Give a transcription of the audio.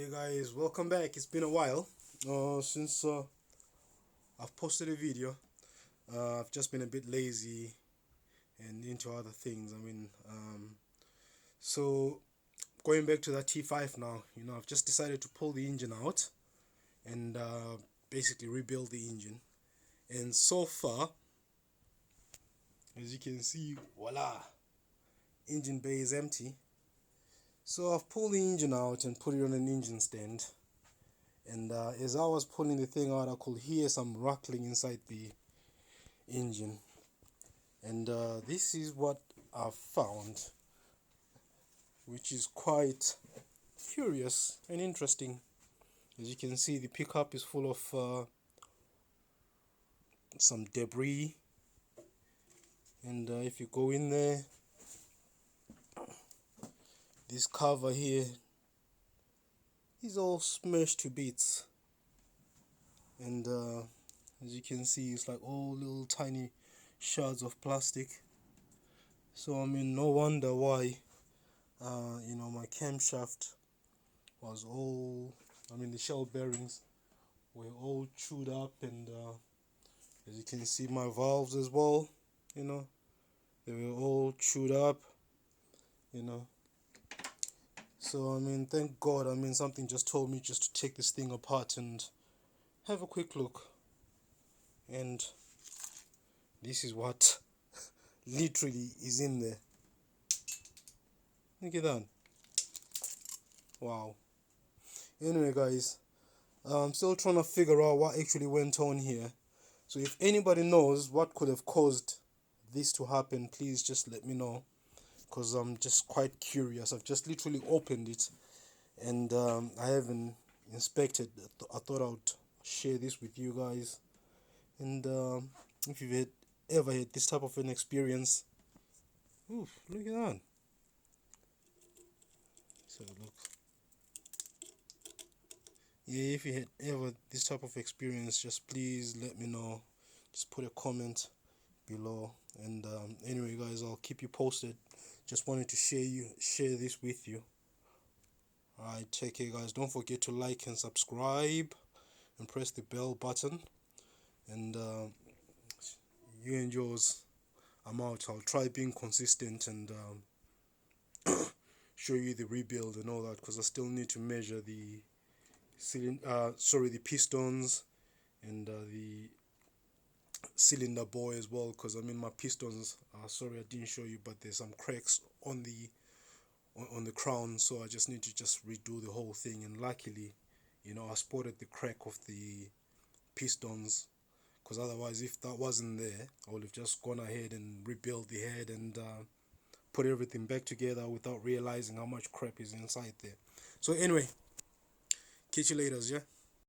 Okay guys, welcome back. It's been a while since I've posted a video. I've just been a bit lazy and into other things. So going back to that T5 now, I've just decided to pull the engine out and basically rebuild the engine. And so far, as you can see, voila, engine bay is empty. So I've pulled the engine out and put it on an engine stand. And as I was pulling the thing out, I could hear some rattling inside the engine. And this is what I've found, which is quite curious and interesting. As you can see, the pickup is full of some debris. And if you go in there, this cover here is all smashed to bits. And as you can see, it's like all little tiny shards of plastic. So no wonder why my camshaft was all, the shell bearings were all chewed up. And as you can see, my valves as well, they were all chewed up. So thank God, something just told me just to take this thing apart and have a quick look. And this is what literally is in there. Look at that. Wow. Anyway guys, I'm still trying to figure out what actually went on here. So if anybody knows what could have caused this to happen, please just let me know, because I'm just quite curious. I've just literally opened it and I haven't inspected. I thought I would share this with you guys. And if you've ever had this type of an experience, oof, look at that. So look. Yeah, if you had ever this type of experience, just please let me know. Just put a comment below. And anyway guys, I'll keep you posted. Just wanted to share this with you. Alright, take care guys. Don't forget to like and subscribe and press the bell button. And you and yours, I'm out. I'll try being consistent and show you the rebuild and all that, because I still need to measure the the pistons and the cylinder bore as well, because my pistons, sorry I didn't show you, but there's some cracks on the crown, so I just need to redo the whole thing. And luckily, I spotted the crack of the pistons, because otherwise, if that wasn't there, I would have just gone ahead and rebuilt the head and put everything back together without realizing how much crap is inside there. So anyway, catch you later, yeah.